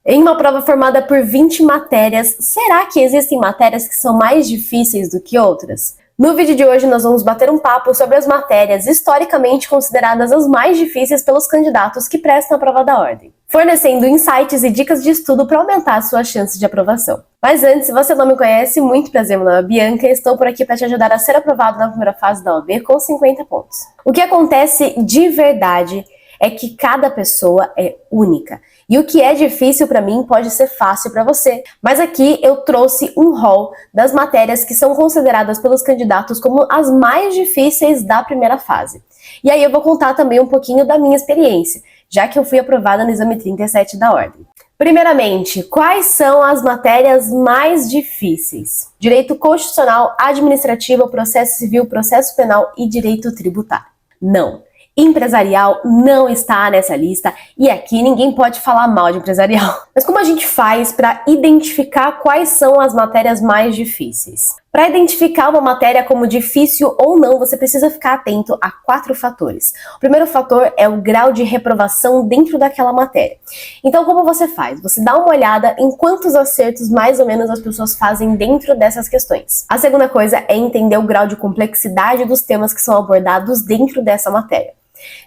Em uma prova formada por 20 matérias, será que existem matérias que são mais difíceis do que outras? No vídeo de hoje nós vamos bater um papo sobre as matérias historicamente consideradas as mais difíceis pelos candidatos que prestam a prova da ordem, fornecendo insights e dicas de estudo para aumentar suas chances de aprovação. Mas antes, se você não me conhece, muito prazer, meu nome é Bianca e estou por aqui para te ajudar a ser aprovado na primeira fase da OAB com 50 pontos. O que acontece de verdade é que cada pessoa é única. E o que é difícil para mim pode ser fácil para você. Mas aqui eu trouxe um rol das matérias que são consideradas pelos candidatos como as mais difíceis da primeira fase. E aí eu vou contar também um pouquinho da minha experiência, já que eu fui aprovada no exame 37 da ordem. Primeiramente, quais são as matérias mais difíceis? Direito constitucional, administrativo, processo civil, processo penal e direito tributário. Não. Empresarial não está nessa lista e aqui ninguém pode falar mal de empresarial. Mas como a gente faz para identificar quais são as matérias mais difíceis? Para identificar uma matéria como difícil ou não, você precisa ficar atento a 4 fatores. O primeiro fator é o grau de reprovação dentro daquela matéria. Então, como você faz? Você dá uma olhada em quantos acertos mais ou menos as pessoas fazem dentro dessas questões. A segunda coisa é entender o grau de complexidade dos temas que são abordados dentro dessa matéria.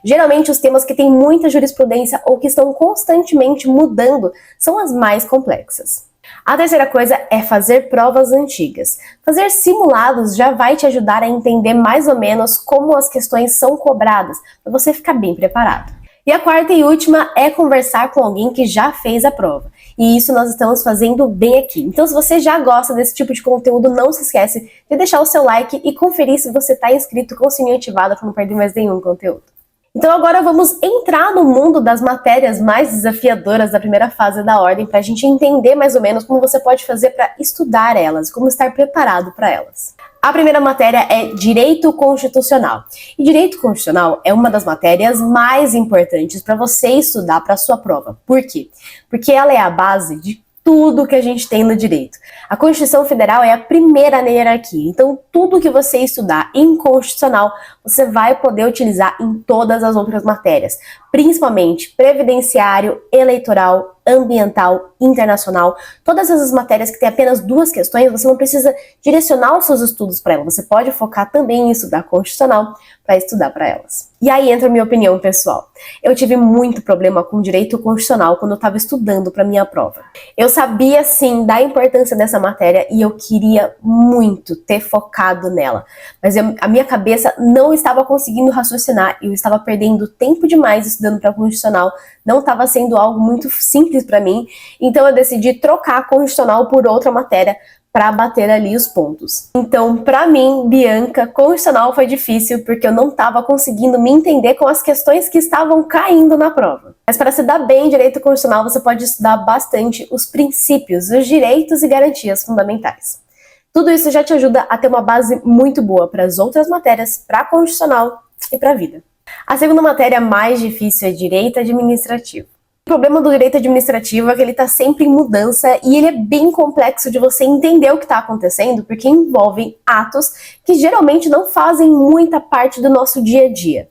Geralmente, os temas que têm muita jurisprudência ou que estão constantemente mudando são as mais complexas. A terceira coisa é fazer provas antigas. Fazer simulados já vai te ajudar a entender mais ou menos como as questões são cobradas, para você ficar bem preparado. E a quarta e última é conversar com alguém que já fez a prova. E isso nós estamos fazendo bem aqui. Então, se você já gosta desse tipo de conteúdo, não se esquece de deixar o seu like e conferir se você está inscrito com o sininho ativado para não perder mais nenhum conteúdo. Então agora vamos entrar no mundo das matérias mais desafiadoras da primeira fase da ordem para a gente entender mais ou menos como você pode fazer para estudar elas, como estar preparado para elas. A primeira matéria é Direito Constitucional. E Direito Constitucional é uma das matérias mais importantes para você estudar para a sua prova. Por quê? Porque ela é a base de tudo que a gente tem no direito. A Constituição Federal é a primeira na hierarquia, então tudo que você estudar em constitucional, você vai poder utilizar em todas as outras matérias, principalmente previdenciário, eleitoral, ambiental, internacional, todas essas matérias que têm apenas 2 questões, você não precisa direcionar os seus estudos para elas, você pode focar também em estudar constitucional para estudar para elas. E aí entra a minha opinião pessoal. Eu tive muito problema com direito constitucional quando eu estava estudando para minha prova. Eu sabia sim da importância dessa matéria e eu queria muito ter focado nela, mas a minha cabeça não estava conseguindo raciocinar, eu estava perdendo tempo demais estudando para constitucional, não estava sendo algo muito simples para mim, então eu decidi trocar a constitucional por outra matéria para bater ali os pontos. Então, para mim, Bianca, constitucional foi difícil porque eu não estava conseguindo me entender com as questões que estavam caindo na prova. Mas para se dar bem em direito constitucional, você pode estudar bastante os princípios, os direitos e garantias fundamentais. Tudo isso já te ajuda a ter uma base muito boa para as outras matérias, para a constitucional e para a vida. A segunda matéria mais difícil é direito administrativo. O problema do direito administrativo é que ele está sempre em mudança e ele é bem complexo de você entender o que está acontecendo, porque envolvem atos que geralmente não fazem muita parte do nosso dia a dia.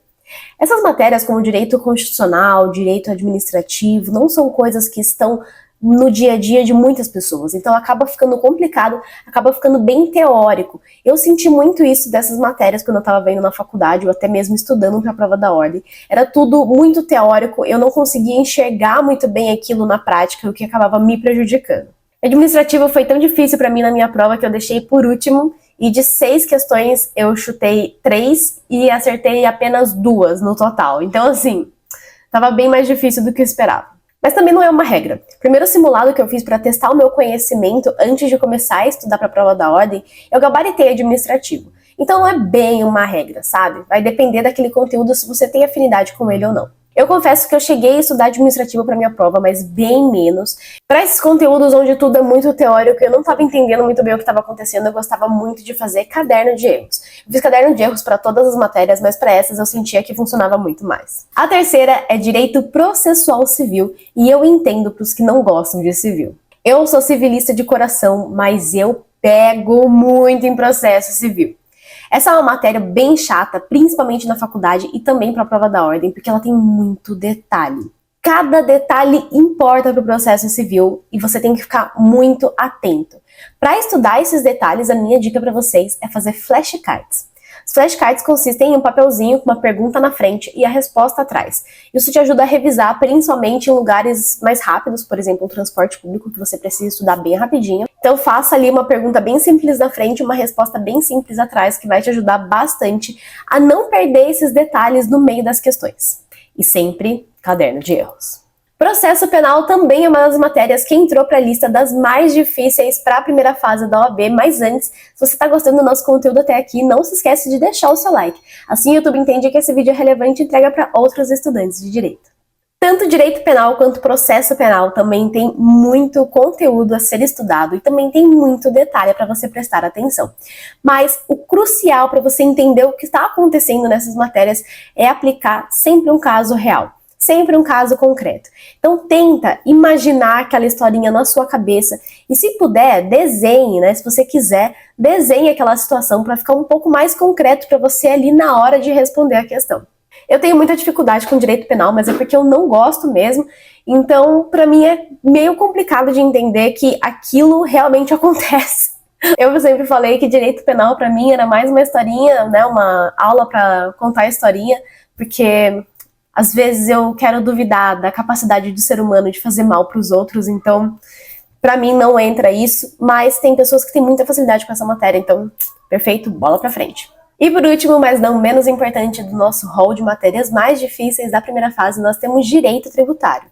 Essas matérias como direito constitucional, direito administrativo, não são coisas que estão no dia a dia de muitas pessoas, então acaba ficando complicado, acaba ficando bem teórico. Eu senti muito isso dessas matérias quando eu estava vendo na faculdade, ou até mesmo estudando para a prova da ordem. Era tudo muito teórico, eu não conseguia enxergar muito bem aquilo na prática, o que acabava me prejudicando. Administrativo foi tão difícil para mim na minha prova que eu deixei por último, e de 6 questões eu chutei 3 e acertei apenas 2 no total. Então assim, estava bem mais difícil do que eu esperava. Mas também não é uma regra. O primeiro simulado que eu fiz para testar o meu conhecimento antes de começar a estudar para a prova da ordem, eu gabaritei administrativo. Então não é bem uma regra, sabe? Vai depender daquele conteúdo se você tem afinidade com ele ou não. Eu confesso que eu cheguei a estudar administrativo para minha prova, mas bem menos. Para esses conteúdos onde tudo é muito teórico, eu não estava entendendo muito bem o que estava acontecendo, eu gostava muito de fazer caderno de erros. Eu fiz caderno de erros para todas as matérias, mas para essas eu sentia que funcionava muito mais. A terceira é direito processual civil, e eu entendo para os que não gostam de civil. Eu sou civilista de coração, mas eu pego muito em processo civil. Essa é uma matéria bem chata, principalmente na faculdade e também para a prova da ordem, porque ela tem muito detalhe. Cada detalhe importa para o processo civil e você tem que ficar muito atento. Para estudar esses detalhes, a minha dica para vocês é fazer flashcards. Os flashcards consistem em um papelzinho com uma pergunta na frente e a resposta atrás. Isso te ajuda a revisar, principalmente em lugares mais rápidos, por exemplo, um transporte público que você precisa estudar bem rapidinho. Então faça ali uma pergunta bem simples na frente e uma resposta bem simples atrás, que vai te ajudar bastante a não perder esses detalhes no meio das questões. E sempre caderno de erros. Processo penal também é uma das matérias que entrou para a lista das mais difíceis para a primeira fase da OAB, mas antes, se você está gostando do nosso conteúdo até aqui, não se esquece de deixar o seu like. Assim o YouTube entende que esse vídeo é relevante e entrega para outros estudantes de direito. Tanto direito penal quanto processo penal também tem muito conteúdo a ser estudado e também tem muito detalhe para você prestar atenção. Mas o crucial para você entender o que está acontecendo nessas matérias é aplicar sempre um caso real. Sempre um caso concreto. Então tenta imaginar aquela historinha na sua cabeça e, se puder, desenhe, né? Se você quiser, desenhe aquela situação para ficar um pouco mais concreto para você ali na hora de responder a questão. Eu tenho muita dificuldade com direito penal, mas é porque eu não gosto mesmo, então para mim é meio complicado de entender que aquilo realmente acontece. Eu sempre falei que direito penal para mim era mais uma historinha, né? Uma aula para contar a historinha, porque às vezes eu quero duvidar da capacidade do ser humano de fazer mal para os outros, então pra mim não entra isso, mas tem pessoas que têm muita facilidade com essa matéria, então perfeito, bola pra frente. E por último, mas não menos importante do nosso rol de matérias mais difíceis da primeira fase, nós temos direito tributário.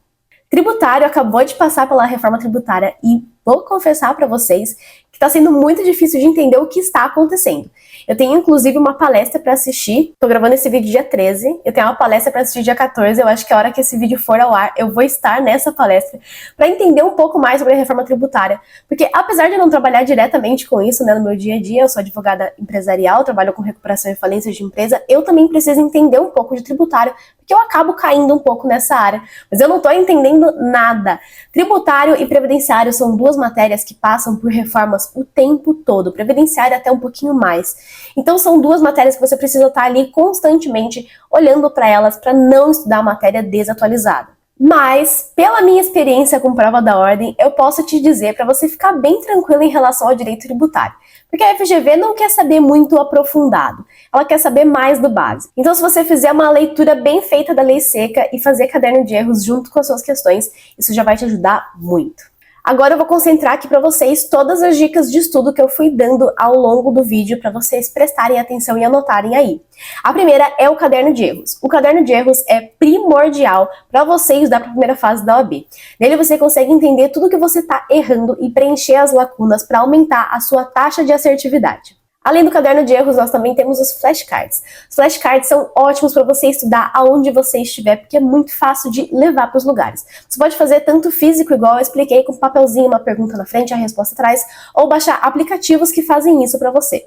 Tributário acabou de passar pela reforma tributária e vou confessar para vocês que está sendo muito difícil de entender o que está acontecendo. Eu tenho inclusive uma palestra para assistir, tô gravando esse vídeo dia 13, eu tenho uma palestra para assistir dia 14, eu acho que a hora que esse vídeo for ao ar, eu vou estar nessa palestra para entender um pouco mais sobre a reforma tributária, porque apesar de eu não trabalhar diretamente com isso, né, no meu dia a dia, eu sou advogada empresarial, trabalho com recuperação e falência de empresa, eu também preciso entender um pouco de tributário, porque eu acabo caindo um pouco nessa área, mas eu não tô entendendo nada. Tributário e previdenciário são duas matérias que passam por reformas o tempo todo, previdenciário até um pouquinho mais. Então são duas matérias que você precisa estar ali constantemente olhando para elas para não estudar a matéria desatualizada. Mas, pela minha experiência com prova da ordem, eu posso te dizer para você ficar bem tranquilo em relação ao direito tributário. Porque a FGV não quer saber muito aprofundado, ela quer saber mais do básico. Então, se você fizer uma leitura bem feita da lei seca e fazer caderno de erros junto com as suas questões, isso já vai te ajudar muito. Agora eu vou concentrar aqui para vocês todas as dicas de estudo que eu fui dando ao longo do vídeo para vocês prestarem atenção e anotarem aí. A primeira é o caderno de erros. O caderno de erros é primordial para você estudar para a primeira fase da OAB. Nele você consegue entender tudo que você está errando e preencher as lacunas para aumentar a sua taxa de assertividade. Além do caderno de erros, nós também temos os flashcards. Os flashcards são ótimos para você estudar aonde você estiver, porque é muito fácil de levar para os lugares. Você pode fazer tanto físico, igual eu expliquei, com um papelzinho, uma pergunta na frente, a resposta atrás, ou baixar aplicativos que fazem isso para você.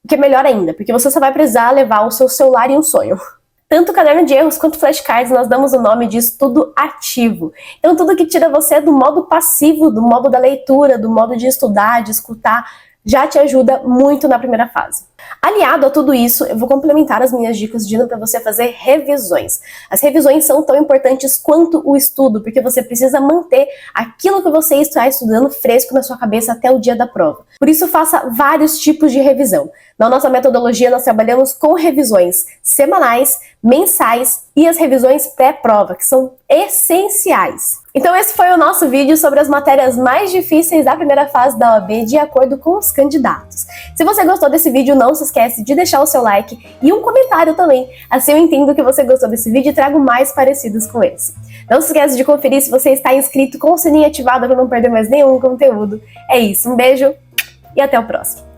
O que é melhor ainda, porque você só vai precisar levar o seu celular e um sonho. Tanto o caderno de erros quanto flashcards nós damos o nome de estudo ativo. Então tudo que tira você do modo passivo, do modo da leitura, do modo de estudar, de escutar, já te ajuda muito na primeira fase. Aliado a tudo isso, eu vou complementar as minhas dicas dizendo para você fazer revisões. As revisões são tão importantes quanto o estudo, porque você precisa manter aquilo que você está estudando fresco na sua cabeça até o dia da prova. Por isso, faça vários tipos de revisão. Na nossa metodologia, nós trabalhamos com revisões semanais, mensais e as revisões pré-prova, que são essenciais. Então esse foi o nosso vídeo sobre as matérias mais difíceis da primeira fase da OAB de acordo com os candidatos. Se você gostou desse vídeo, não se esquece de deixar o seu like e um comentário também, assim eu entendo que você gostou desse vídeo e trago mais parecidos com esse. Não se esquece de conferir se você está inscrito com o sininho ativado para não perder mais nenhum conteúdo. É isso, um beijo e até o próximo.